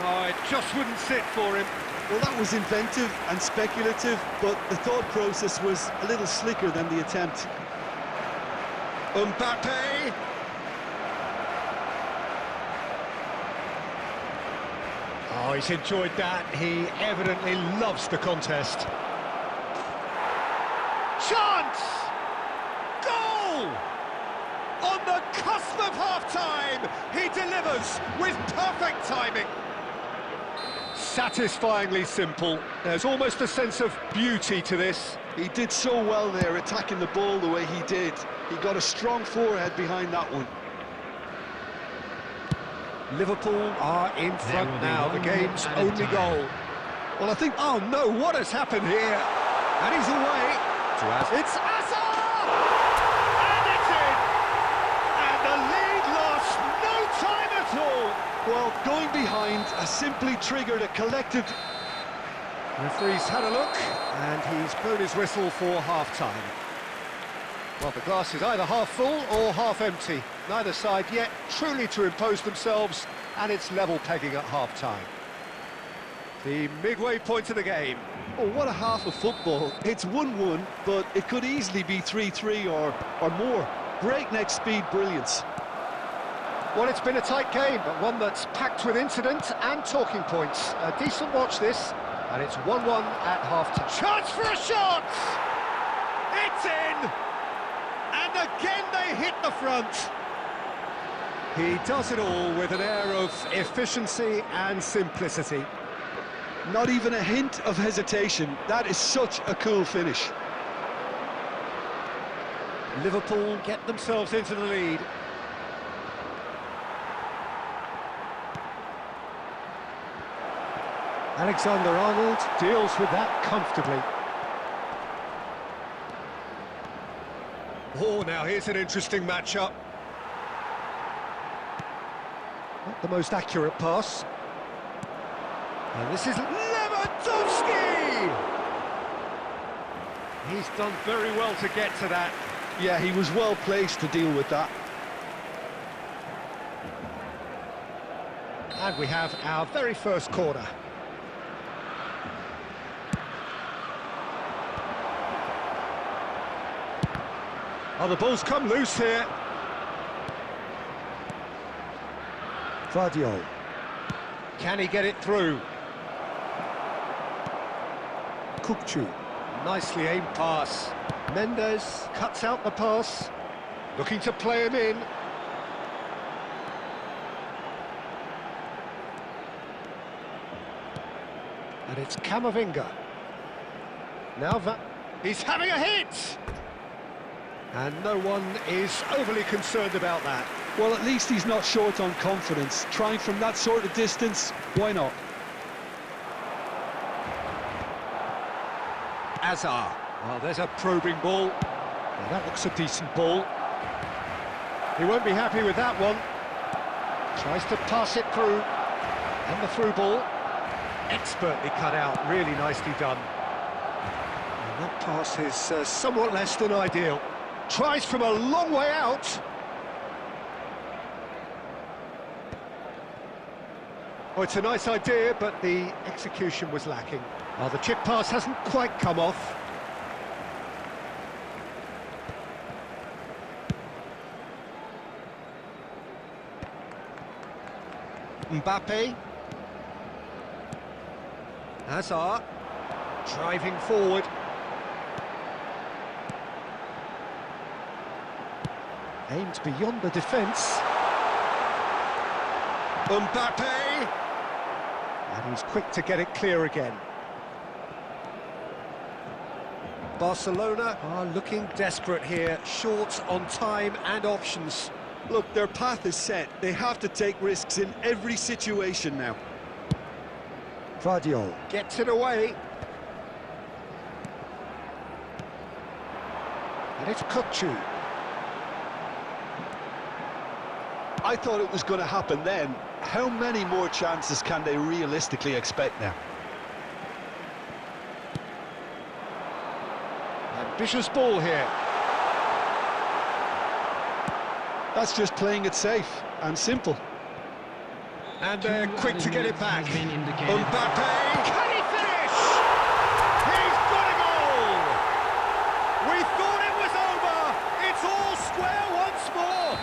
Oh, it just wouldn't sit for him. Well, that was inventive and speculative, but the thought process was a little slicker than the attempt. Mbappe. Oh, he's enjoyed that. He evidently loves the contest. Chance! Goal! On the cusp of half-time, he delivers with perfect timing. Satisfyingly simple. There's almost a sense of beauty to this. He did so well there, attacking the ball the way he did. He got a strong forehead behind that one. Liverpool are in front now, the game's only goal. Well, I think, oh no, what has happened here? And he's away. It's Hazard! And it's in! And the lead lost no time at all. Well, going behind has simply triggered a collective... The referee's had a look, and he's blown his whistle for half-time. Well, the glass is either half full or half empty. Neither side yet truly to impose themselves, and it's level pegging at half-time. The midway point of the game. Oh, what a half of football. It's 1-1, but it could easily be 3-3 or more. Breakneck speed brilliance. Well, it's been a tight game, but one that's packed with incident and talking points. A decent watch this, and it's 1-1 at half-time. Chance for a shot! It's in! And again they hit the front. He does it all with an air of efficiency and simplicity. Not even a hint of hesitation. That is such a cool finish. Liverpool get themselves into the lead. Alexander-Arnold deals with that comfortably. Oh, now here's an interesting matchup. Not the most accurate pass. And this is Lewandowski! He's done very well to get to that. Yeah, he was well placed to deal with that. And we have our very first corner. Oh, the ball's come loose here. Vardiol. Can he get it through? Kukçu. Nicely aimed pass. Mendes cuts out the pass. Looking to play him in. And it's Camavinga. Now he's having a hit! And no one is overly concerned about that. Well, at least he's not short on confidence. Trying from that sort of distance, why not? Azar. Well, there's a probing ball. Now, that looks a decent ball. He won't be happy with that one. Tries to pass it through. And the through ball. Expertly cut out. Really nicely done. And that pass is somewhat less than ideal. Tries from a long way out. Oh, it's a nice idea, but the execution was lacking. Well, the chip pass hasn't quite come off. Mbappe. Hazard. Driving forward. Aimed beyond the defence. Mbappe! And he's quick to get it clear again. Barcelona are looking desperate here, short on time and options. Look, their path is set. They have to take risks in every situation now. Vardiol gets it away. And it's Kukçu. I thought it was going to happen then. How many more chances can they realistically expect now? Ambitious ball here. That's just playing it safe and simple. And they're quick to get it back. Mbappe! Can he finish? He's got a goal! We thought it was over! It's all square once more!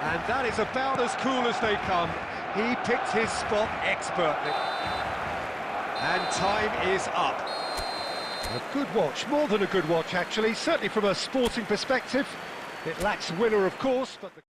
And that is about as cool as they come. He picked his spot expertly. And time is up. A good watch, more than a good watch actually, certainly from a sporting perspective. It lacks a winner, of course, but the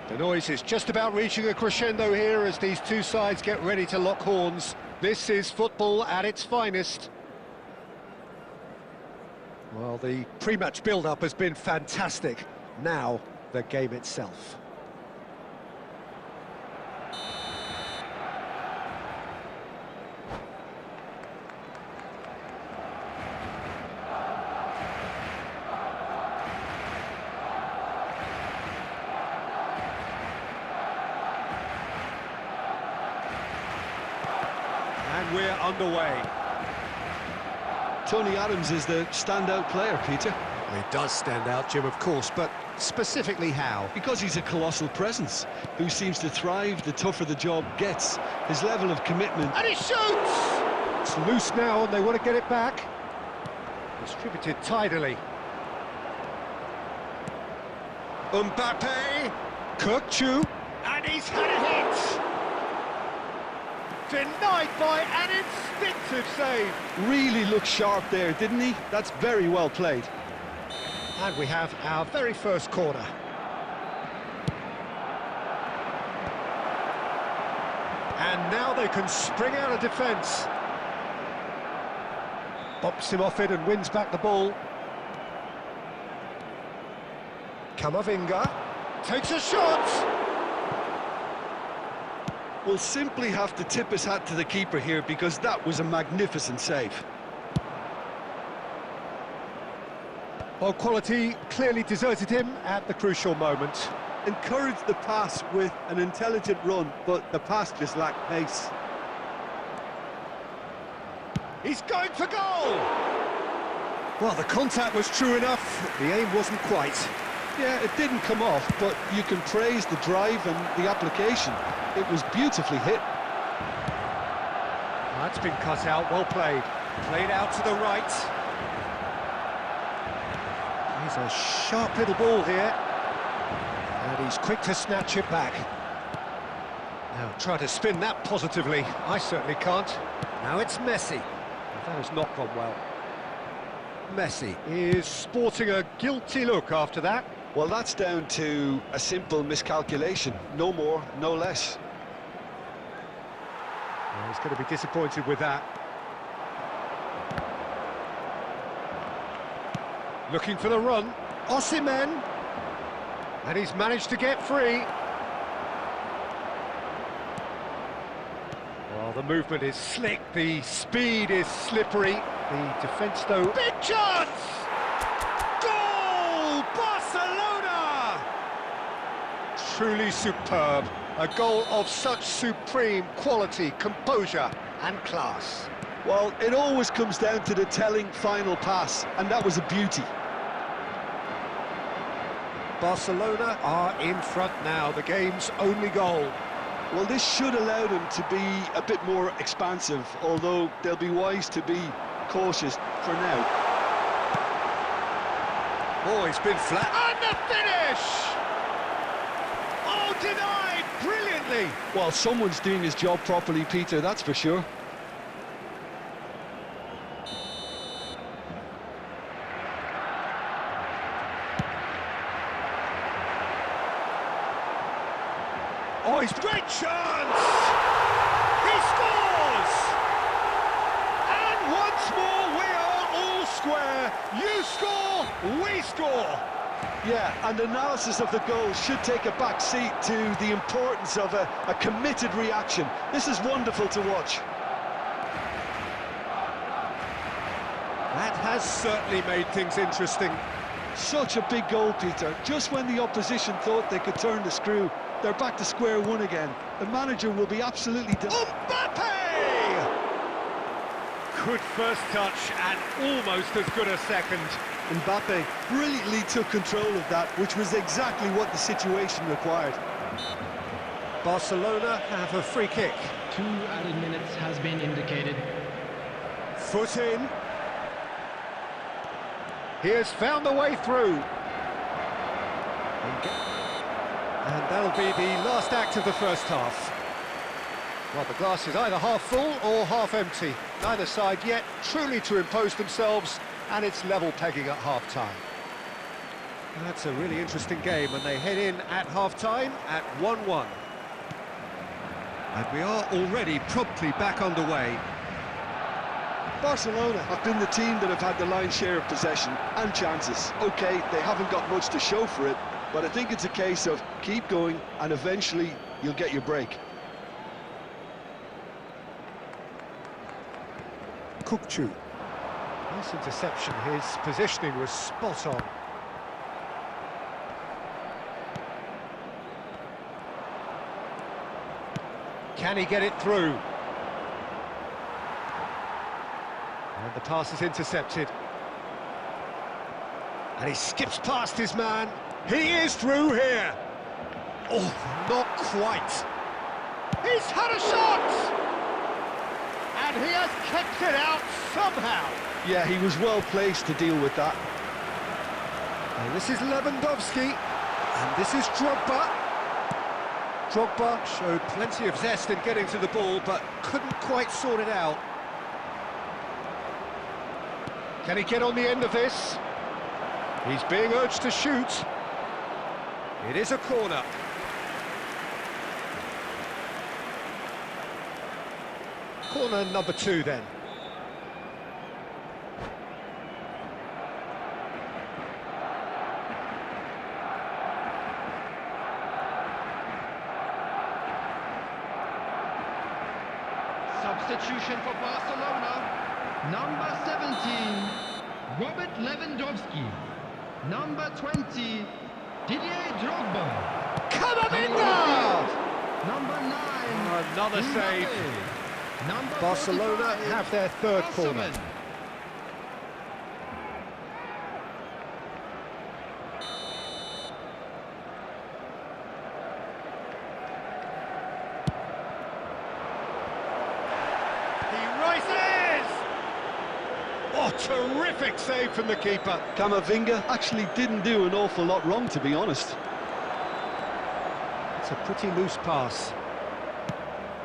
The noise is just about reaching a crescendo here as these two sides get ready to lock horns. This is football at its finest. Well, the pre-match build-up has been fantastic. Now, the game itself. And we're underway. Tony Adams is the standout player, Peter. He does stand out, Jim, of course, but specifically how? Because he's a colossal presence who seems to thrive the tougher the job gets. His level of commitment... And he shoots! It's loose now and they want to get it back. Distributed tidily. Mbappe! Kirkchu! And he's had a hit! Denied by an instinctive save. Really looked sharp there, didn't he? That's very well played. And we have our very first corner. And now they can spring out of defence. Bops him off it and wins back the ball. Kamavinga takes a shot. We'll simply have to tip his hat to the keeper here because that was a magnificent save. Well, quality clearly deserted him at the crucial moment. Encouraged the pass with an intelligent run, but the pass just lacked pace. He's going for goal! Well, the contact was true enough, the aim wasn't quite. Yeah, it didn't come off, but you can praise the drive and the application. It was beautifully hit. That's been cut out, well played. Played out to the right. He's a sharp little ball here. And he's quick to snatch it back. Now try to spin that positively. I certainly can't. Now it's Messi. That has not gone well. Messi is sporting a guilty look after that. Well, that's down to a simple miscalculation. No more, no less. Well, he's going to be disappointed with that. Looking for the run. Osimhen. And he's managed to get free. Well, the movement is slick, the speed is slippery. The defence, though... Big chance! Goal! Barcelona! Truly superb. A goal of such supreme quality, composure and class. Well, it always comes down to the telling final pass, and that was a beauty. Barcelona are in front now, the game's only goal. Well, this should allow them to be a bit more expansive, although they'll be wise to be cautious for now. Oh, it's been flat. And the finish! Oh, denied brilliantly. Well, someone's doing his job properly, Peter, that's for sure. Oh, he's great chance! He scores! And once more we are all square. You score, we score. Yeah, and analysis of the goal should take a back seat to the importance of a committed reaction. This is wonderful to watch. That has certainly made things interesting. Such a big goal, Peter. Just when the opposition thought they could turn the screw, they're back to square one again. The manager will be absolutely... Mbappe! Good first touch and almost as good a second. Mbappe brilliantly took control of that, which was exactly what the situation required. Barcelona have a free kick. 2 added minutes has been indicated. Foot in. He has found the way through. And that'll be the last act of the first half. Well, the glass is either half full or half empty. Neither side yet truly to impose themselves, and it's level pegging at half-time. That's a really interesting game, and they head in at half-time at 1-1. And we are already promptly back underway. Barcelona have been the team that have had the lion's share of possession and chances. OK, they haven't got much to show for it, but I think it's a case of keep going and eventually you'll get your break. Kukçu. Nice interception, his positioning was spot on. Can he get it through? And the pass is intercepted. And he skips past his man. He is through here. Oh, not quite. He's had a shot! And he has kept it out somehow. Yeah, he was well placed to deal with that. And this is Lewandowski. And this is Drogba. Drogba showed plenty of zest in getting to the ball, but couldn't quite sort it out. Can he get on the end of this? He's being urged to shoot. It is a corner. Corner number 2 then. Substitution for Barcelona. Number 17, Robert Lewandowski. Number 20, Didier Drogba. Camavinga! Number 9, Another save. Mbappe. Number Barcelona 45, have their third corner. Osimhen. Oh, terrific save from the keeper. Camavinga actually didn't do an awful lot wrong, to be honest. It's a pretty loose pass.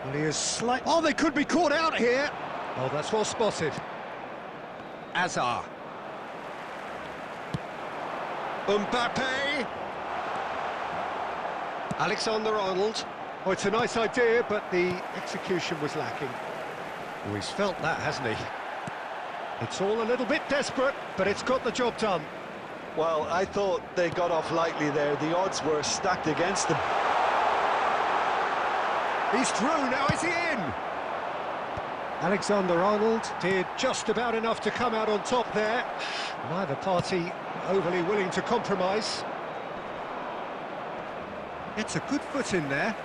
Well, he is slight... Oh, they could be caught out here. Oh, that's well spotted. Azar. Mbappe. Alexander-Arnold. Oh, it's a nice idea, but the execution was lacking. Oh, he's felt that, hasn't he? It's all a little bit desperate, but it's got the job done. Well, I thought they got off lightly there. The odds were stacked against them. He's through, now is he in? Alexander-Arnold did just about enough to come out on top there. Neither party overly willing to compromise. It's a good foot in there.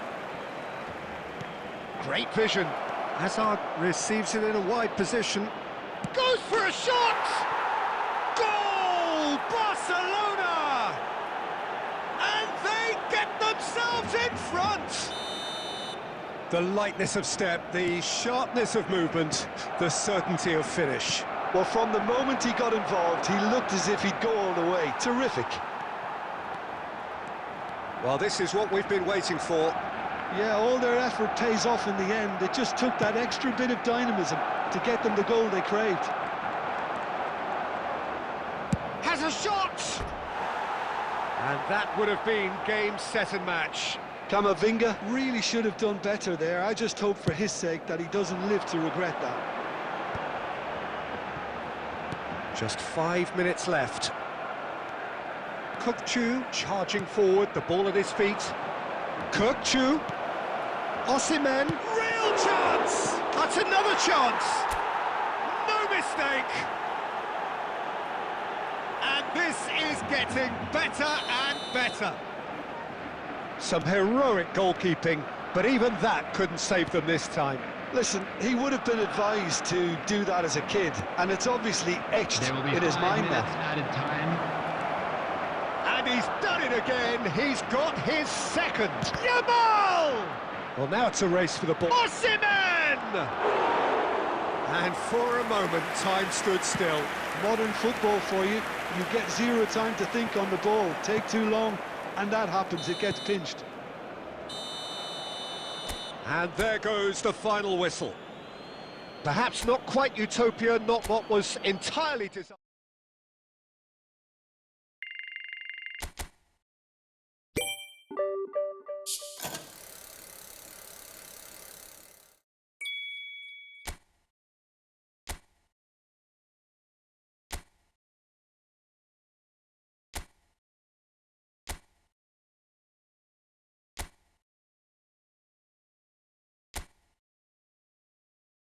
Great vision. Hazard receives it in a wide position. Goes for a shot! Goal! Barcelona! And they get themselves in front! The lightness of step, the sharpness of movement, the certainty of finish. Well, from the moment he got involved, he looked as if he'd go all the way. Terrific. Well, this is what we've been waiting for. Yeah, all their effort pays off in the end. It just took that extra bit of dynamism to get them the goal they craved. Has a shot! And that would have been game, set and match. Camavinga really should have done better there. I just hope for his sake that he doesn't live to regret that. Just 5 minutes left. Kukçu charging forward, the ball at his feet. Kukçu. Osimhen. Real chance! That's another chance! No mistake! And this is getting better and better. Some heroic goalkeeping, but even that couldn't save them this time. Listen, he would have been advised to do that as a kid, and it's obviously etched There will be in his 5 mind minutes now. added time. And he's done it again. He's got his second. Yamal! Well, now it's a race for the ball. Osimhen! And for a moment, time stood still. Modern football for you. You get zero time to think on the ball. Take too long, and that happens. It gets pinched. And there goes the final whistle. Perhaps not quite utopia, not what was entirely desired.